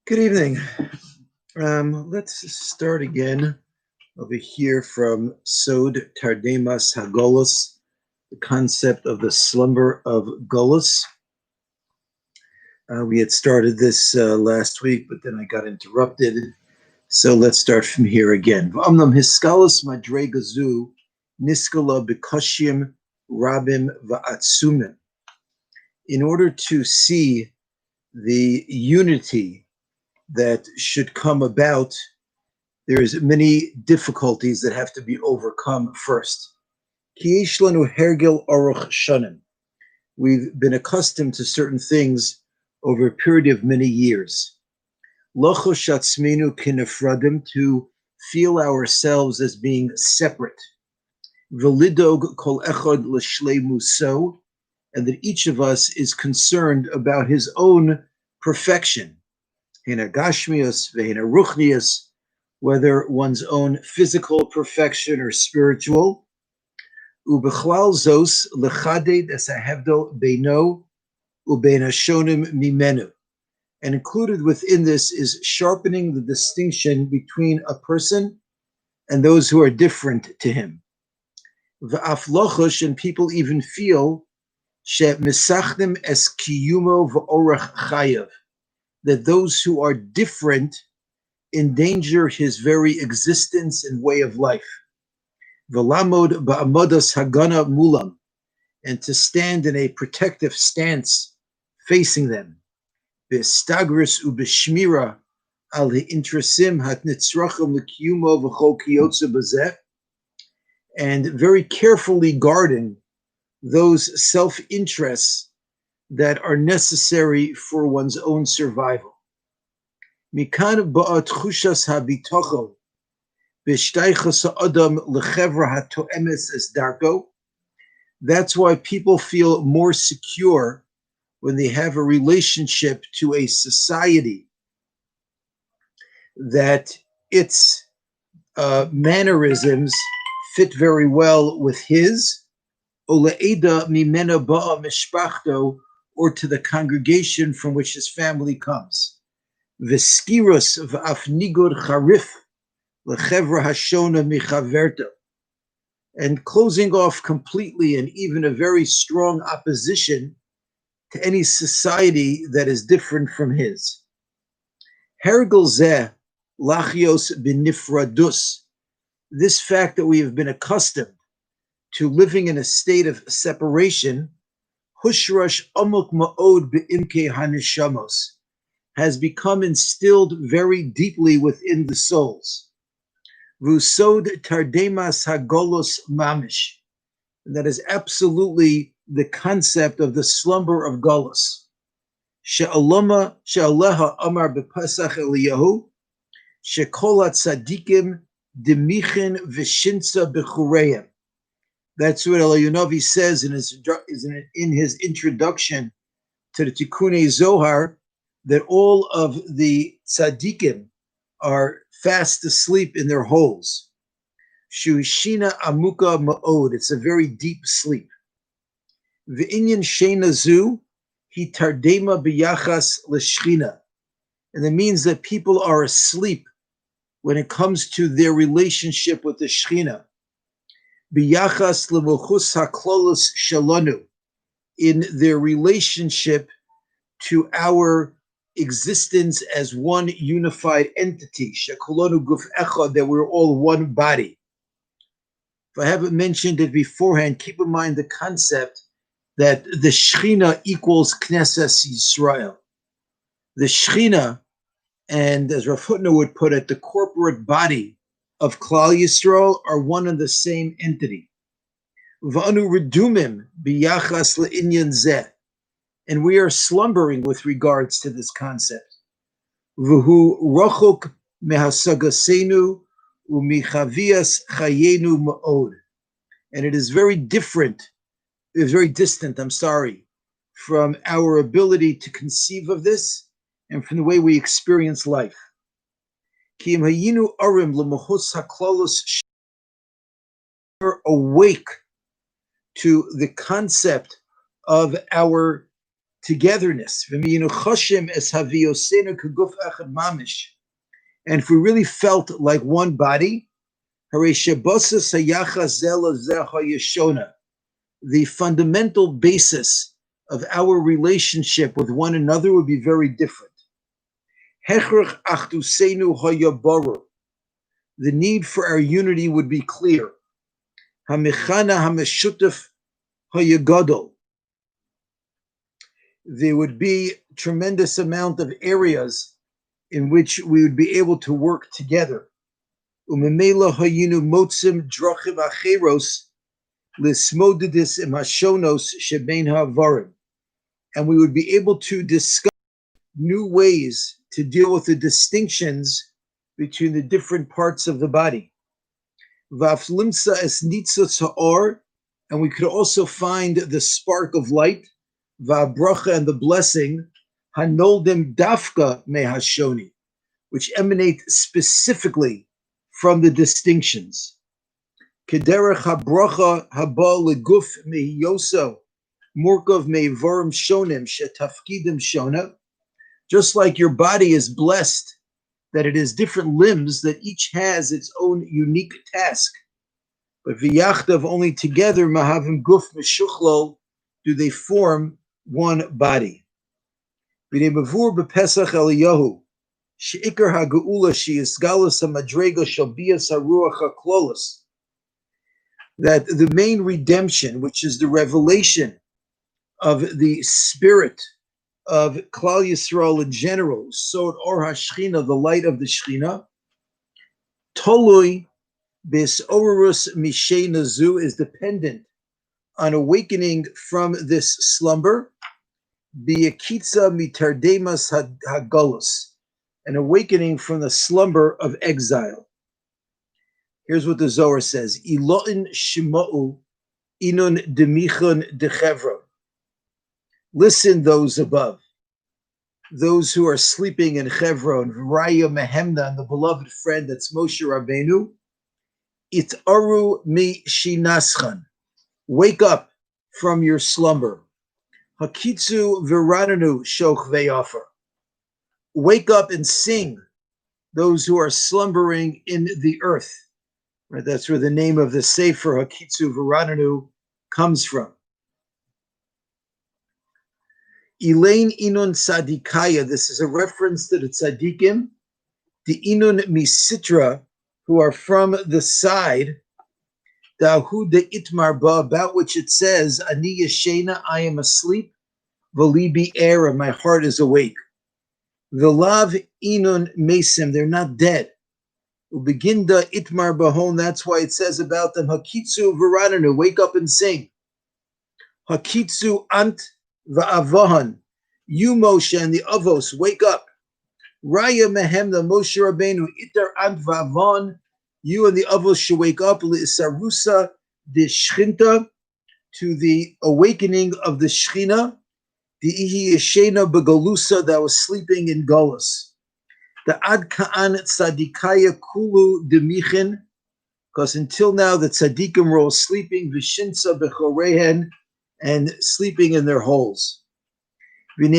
Good evening. Let's start again over here from Sod Tardemas Hagolus, the concept of the slumber of Golus. We had started this last week, but then I got interrupted. So let's start from here again. V'amnam hiskalus madregazu niskala b'koshim rabim va'atsumim. In order to see the unity that should come about, there's many difficulties that have to be overcome first. We've been accustomed to certain things over a period of many years. To feel ourselves as being separate. And that each of us is concerned about his own perfection. Whether one's own physical perfection or spiritual. And included within this is sharpening the distinction between a person and those who are different to him. And people even feel that those who are different endanger his very existence and way of life. V'lamod ba'amodas hagana mulam, and to stand in a protective stance facing them. B'stagris u'b'shmira al ha'intrasim hatnitzrachim l'kiyumo v'chol kiyotze b'zeh, and very carefully guarding those self-interests that are necessary for one's own survival. Mikan ba'at chushas habitochon b'shtaychas ha'adam lechevra ha'to'emes es darko. That's why people feel more secure when they have a relationship to a society that its mannerisms fit very well with his, ole'eda mimena ba'a mishpachto, or to the congregation from which his family comes. V'skiros v'af nigod charif lechevra hashona michaverto, and closing off completely and even a very strong opposition to any society that is different from his. Hergel zeh lachios b'nifradus, this fact that we have been accustomed to living in a state of separation, hushrash amuk ma'od be'imke hanishamos, has become instilled very deeply within the souls. Vusod tardemas hagolos mamish, and that is absolutely the concept of the slumber of Golos. She'aleha amar b'pasach Eliyahu, she'kol hatzadikim demichin v'shinsa b'chureim. That's what Eliyahu says in his introduction to the Tikkunei Zohar, that all of the tzaddikim are fast asleep in their holes. Shushina amuka ma'od, it's a very deep sleep. V'inyan sheina zu, hi tardema b'yachas l'Shechinah. And that means that people are asleep when it comes to their relationship with the Schechinah. B'yachas l'mochus ha'klolos shalanu, in their relationship to our existence as one unified entity, shekolonu guf echad, that we're all one body. If I haven't mentioned it beforehand, keep in mind the concept that the Schechinah equals Knesset Yisrael. The Schechinah, and as Rav Hutner would put it, the corporate body of Klal Yisrael are one and the same entity. V'anu redumim b'yachas le'inyan zeh, and we are slumbering with regards to this concept. V'hu rochok mehasagasenu u'michavias chayenu ma'od, and it is very different. It is very distant, from our ability to conceive of this and from the way we experience life. Ki im hayinu arim l'machos haklalos, awake to the concept of our togetherness. And if we really felt like one body, the fundamental basis of our relationship with one another would be very different. The need for our unity would be clear. There would be a tremendous amount of areas in which we would be able to work together. And we would be able to discuss new ways to deal with the distinctions between the different parts of the body. And we could also find the spark of light, and the blessing, which emanate specifically from the distinctions. Just like your body is blessed, that it is different limbs that each has its own unique task. But v'yachdav, only together, mahavim guf meshuchlol, do they form one body. B'nei mavur b'pesach Eliyahu, she'ikar ha'geula she'yisgalus ha'madrega shel bias ha'ruach ha'klolos, that the main redemption, which is the revelation of the spirit of Klal Yisrael in general, Sod Or HaShechinah, the light of the Schechinah, Tolui Bis Orus Mishay Nazu, is dependent on awakening from this slumber, Biyakitza Mitardemas Hagolus, an awakening from the slumber of exile. Here's what the Zohar says: Iloin Shima'u Inun Demichon Dechevron. Listen, those above, those who are sleeping in Chevron, Raya Mehemna, and the beloved friend that's Moshe Rabbeinu, Itaru mi shinaschan, wake up from your slumber. Hakitzu v'rananu shoch ve'afer, wake up and sing, those who are slumbering in the earth. Right, that's where the name of the Sefer Hakitzu v'rananu comes from. Elaine Inun Tzadikaya, this is a reference to the Tzadikim, the Inun Misitra, who are from the side, Dahu de Itmarba, about which it says, Ani Yeshena, I am asleep, Valibi Era, my heart is awake. Velav Inun Mesim, they're not dead. Ubeginda Itmar Bahon, that's why it says about them, Hakitzu Varananu, wake up and sing. Hakitzu Ant Va'avahan, you Moshe and the Avos, wake up. Raya Mehem, the Moshe Rabbeinu, Itar Ant Va'avan, you and the Avos should wake up. Sarusa de Shchinta, to the awakening of the Schechinah, the Ihi Yeshena Begalusa, that was sleeping in Golus. The Ad Ka'an Tzadikaya Kulu Demichin, because until now the Tzadikim were all sleeping, Vishinsa Bechorehen, and sleeping in their holes. This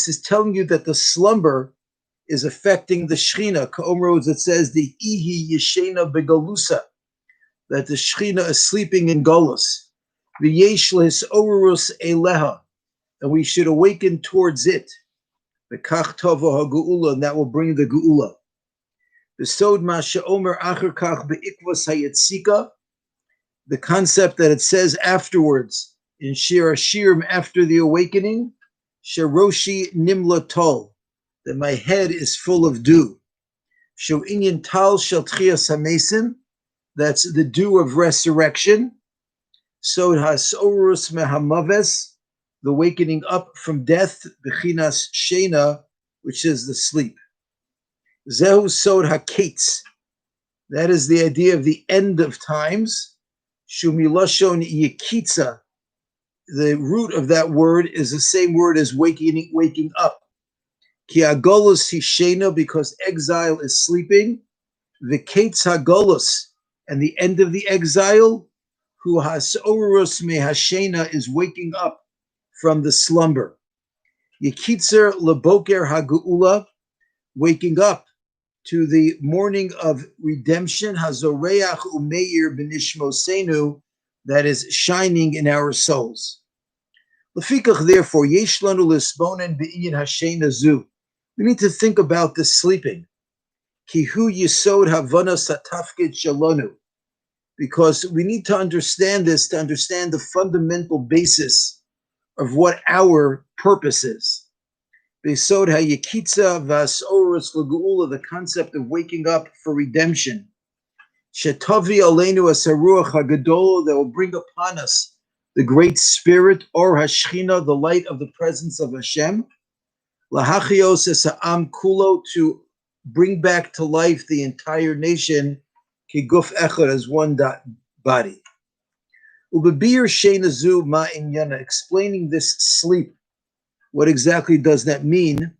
is telling you that the slumber is affecting the Schechinah. Ka'omros, it says the Ihi Yeshena Begalusa, that the Schechinah is sleeping in Golus. V'yesh lehisorus eleha, and we should awaken towards it. V'kach tova ha'geula, and that will bring the geula. V'sod ma she'omer acher kach be'ikvos hayetzika, the concept that it says afterwards in Shir Hashirim, after the awakening, Sheroshi Nimla Tol, that my head is full of dew. Sho'inyan Tal Shel Tchias HaMesim, that's the dew of resurrection. Sod HaSorus Mehamaves, the wakening up from death, Bechinas Shena, which is the sleep. Zehu Sod HaKetz, that is the idea of the end of times. Shumilashon Yekitza, the root of that word is the same word as waking up. Ki agolus hishena, because exile is sleeping. The Ketz hagolus, and the end of the exile, Hu hasorus me hashena is waking up from the slumber. Yekitzer leboker hageula, waking up to the morning of redemption. Hazoreach umeir benishmosenu, that is shining in our souls. Lefikach, therefore, yesh lanu lisbonen be'inyan hashena zu. We need to think about this sleeping. Kihu yisod havana satafkid shalonu. Because we need to understand this to understand the fundamental basis of what our purpose is. Besod hayekitza vasorus legeula, the concept of waking up for redemption. Shetavi aleinu asaruach hagadol, that will bring upon us the great spirit, or Schechinah, the light of the presence of Hashem. Lahachios esa'am kulo, to bring back to life the entire nation, kiguf echad, as one body. Ubebir shenazu ma inyana, explaining this sleep. What exactly does that mean?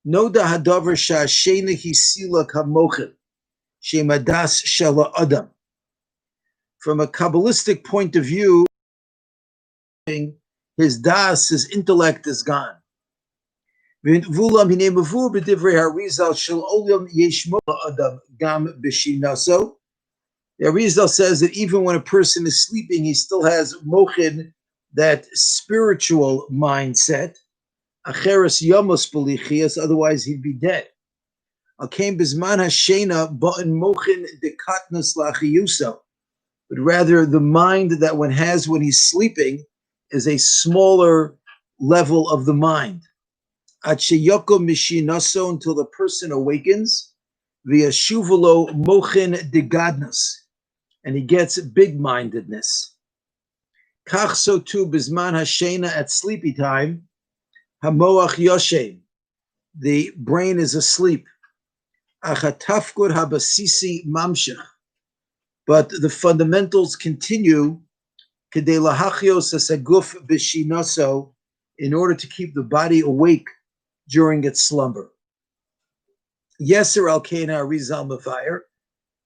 Noda hadavar sha'ashena hisila kamochim shemadas shala adam. From a Kabbalistic point of view, his das, his intellect, is gone. The Arizal says that even when a person is sleeping, he still has mochin, that spiritual mindset. Acheres yamos belichias, otherwise he'd be dead. Alkein bizman hashena ba'in mochin dekatnas lachiyuso. But rather, the mind that one has when he's sleeping is a smaller level of the mind. Acheyoko mishinaso, until the person awakens, via shuvalo mochin degadnas, and he gets big-mindedness. Kach, so too, bisman hashena, at sleepy time, hamoach yoshem, the brain is asleep. Achatafkud habasisi mamshech, but the fundamentals continue, kedei lahachios asaguf b'shinaso, in order to keep the body awake during its slumber. Yeser al kein Arizal mafire.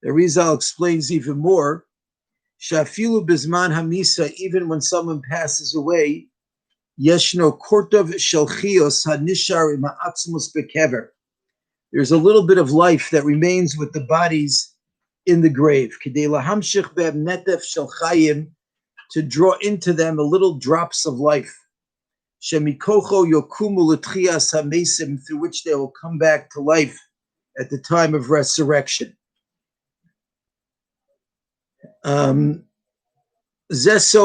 The Arizal explains even more. Shafilu bizman hamisa, even when someone passes away, yeshno kortov shelchios hanishar ima'atzmus bekever. There's a little bit of life that remains with the bodies in the grave. Kedei lahamshich be'em netef shel chayim, to draw into them a little drops of life. Shemikocho yokumu l'tchias hamesim, through which they will come back to life at the time of resurrection. Zesod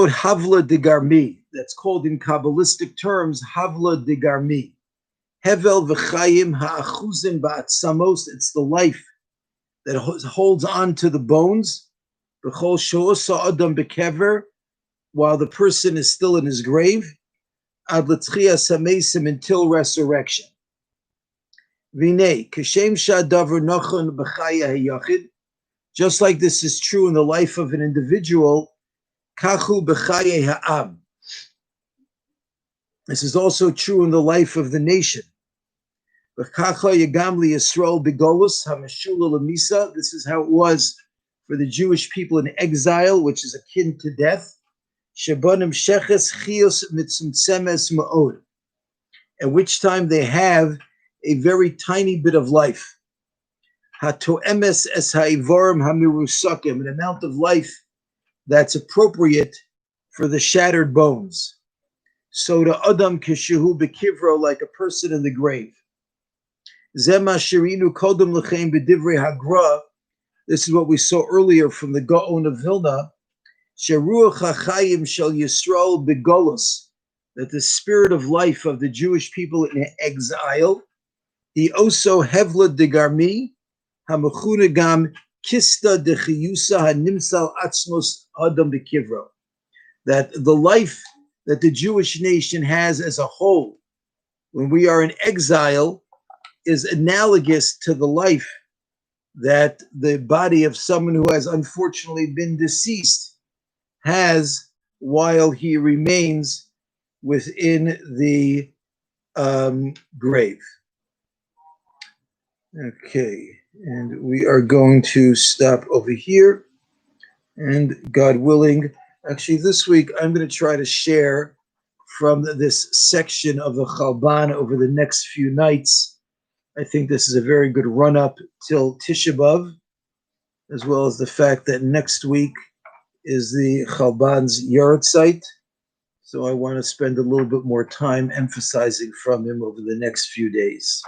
havla de garmi, that's called in Kabbalistic terms havla de garmi. Hevel v'chayim ha'achuzim ba'atzamos, it's the life that holds on to the bones. B'chol she'osa adam bekever, while the person is still in his grave. Ad l'tchias hamesim, until resurrection. Vinei, kashem sha'adavar nachon b'chaya hayachid, just like this is true in the life of an individual, kachu b'chaye ha'am. This is also true in the life of the nation. V'kacha yagam liyisrael b'golus hameshula l'misa. This is how it was for the Jewish people in exile, which is akin to death. Shebanim sheches chios mitzumtzemes ma'od, at which time they have a very tiny bit of life. Hatoemes es ha'ivorim hamirusakim, an amount of life that's appropriate for the shattered bones. So to adam kishehu bekivro, like a person in the grave. Zema shirinu kodem lechem b'divrei hagra. This is what we saw earlier from the Gaon of Vilna. Sheruach hachayim shel Yisrael begolus, that the spirit of life of the Jewish people in exile, he also hevla de garmi, hamachunagam kista de chiyusa hanimsal atzmos adam bekivro, that the life that the Jewish nation has as a whole, when we are in exile, is analogous to the life that the body of someone who has unfortunately been deceased has while he remains within the grave. Okay, and we are going to stop over here, and God willing, Actually, this week I'm going to try to share from this section of the HaChalban over the next few nights. I think this is a very good run-up till Tisha B'Av, as well as the fact that next week is the HaChalban's yard site. So I want to spend a little bit more time emphasizing from him over the next few days.